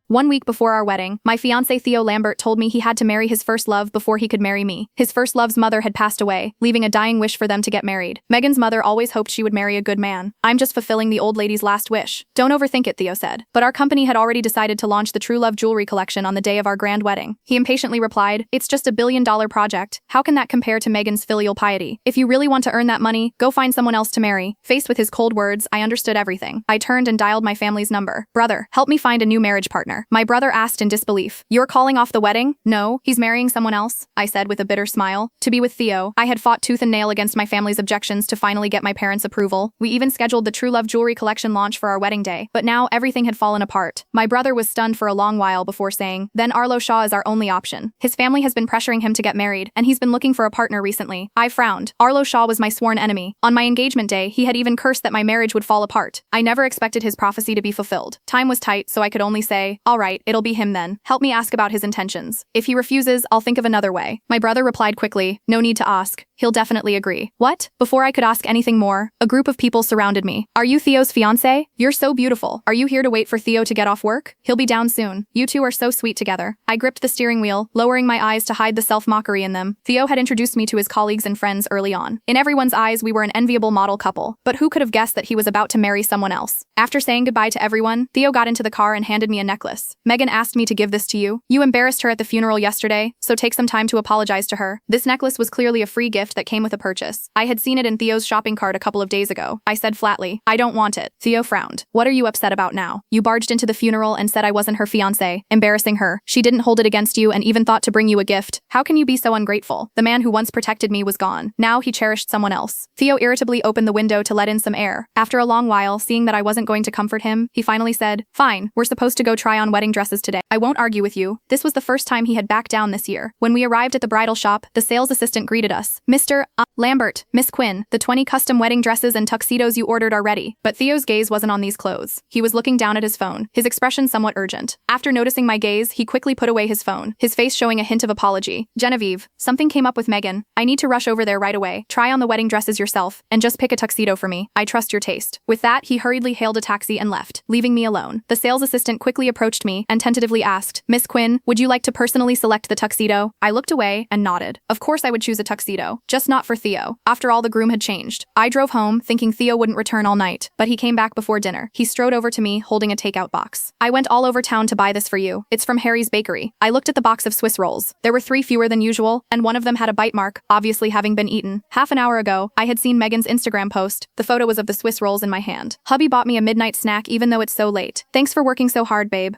1 week before our wedding, my fiancé Theo Lambert told me he had to marry his first love before he could marry me. His first love's mother had passed away, leaving a dying wish for them to get married. Megan's mother always hoped she would marry a good man. I'm just fulfilling the old lady's last wish. Don't overthink it, Theo said. But our company had already decided to launch the True Love jewelry collection on the day of our grand wedding. He impatiently replied, "It's just a billion-dollar project. How can that compare to Megan's filial piety? If you really want to earn that money, go find someone else to marry." Faced with his cold words, I understood everything. I turned and dialed my family's number. "Brother, help me find a new marriage partner." My brother asked in disbelief, "You're calling off the wedding?" "No, he's marrying someone else," I said with a bitter smile. To be with Theo, I had fought tooth and nail against my family's objections to finally get my parents' approval. We even scheduled the True Love jewelry collection launch for our wedding day. But now everything had fallen apart. My brother was stunned for a long while before saying, "Then Arlo Shaw is our only option. His family has been pressuring him to get married, and he's been looking for a partner recently." I frowned. Arlo Shaw was my sworn enemy. On my engagement day, he had even cursed that my marriage would fall apart. I never expected his prophecy to be fulfilled. Time was tight, so I could only say, "All right, it'll be him then. Help me ask about his intentions. If he refuses, I'll think of another way." My brother replied quickly, "No need to ask. He'll definitely agree." What? Before I could ask anything more, a group of people surrounded me. "Are you Theo's fiancé? You're so beautiful. Are you here to wait for Theo to get off work? He'll be down soon. You two are so sweet together." I gripped the steering wheel, lowering my eyes to hide the self-mockery in them. Theo had introduced me to his colleagues and friends early on. In everyone's eyes, we were an enviable model couple. But who could have guessed that he was about to marry someone else? After saying goodbye to everyone, Theo got into the car and handed me a necklace. "Megan asked me to give this to you. You embarrassed her at the funeral yesterday, so take some time to apologize to her." This necklace was clearly a free gift that came with a purchase. I had seen it in Theo's shopping cart a couple of days ago. I said flatly, "I don't want it." Theo frowned. "What are you upset about now? You barged into the funeral and said I wasn't her fiancé, embarrassing her. She didn't hold it against you and even thought to bring you a gift. How can you be so ungrateful? The man who once protected me was gone. Now he cherished someone else." Theo irritably opened the window to let in some air. After a long while, seeing that I wasn't going to comfort him, he finally said, "Fine, we're supposed to go try on wedding dresses today. I won't argue with you." This was the first time he had backed down this year. When we arrived at the bridal shop, the sales assistant greeted us. "Mr. Lambert, Miss Quinn, the 20 custom wedding dresses and tuxedos you ordered are ready." But Theo's gaze wasn't on these clothes. He was looking down at his phone, his expression somewhat urgent. After noticing my gaze, he quickly put away his phone, his face showing a hint of apology. "Genevieve, something came up with Megan. I need to rush over there right away. Try on the wedding dresses yourself, and just pick a tuxedo for me. I trust your taste." With that, he hurriedly hailed a taxi and left, leaving me alone. The sales assistant quickly approached me and tentatively asked, "Miss Quinn, would you like to personally select the tuxedo?" I looked away and nodded. Of course I would choose a tuxedo, just not for Theo. After all, the groom had changed. I drove home, thinking Theo wouldn't return all night, but he came back before dinner. He strode over to me, holding a takeout box. "I went all over town to buy this for you. It's from Harry's Bakery." I looked at the box of Swiss rolls. There were 3 fewer than usual, and one of them had a bite mark, obviously having been eaten. Half an hour ago, I had seen Megan's Instagram post. The photo was of the Swiss rolls in my hand. "Hubby bought me a midnight snack even though it's so late. Thanks for working so hard, babe."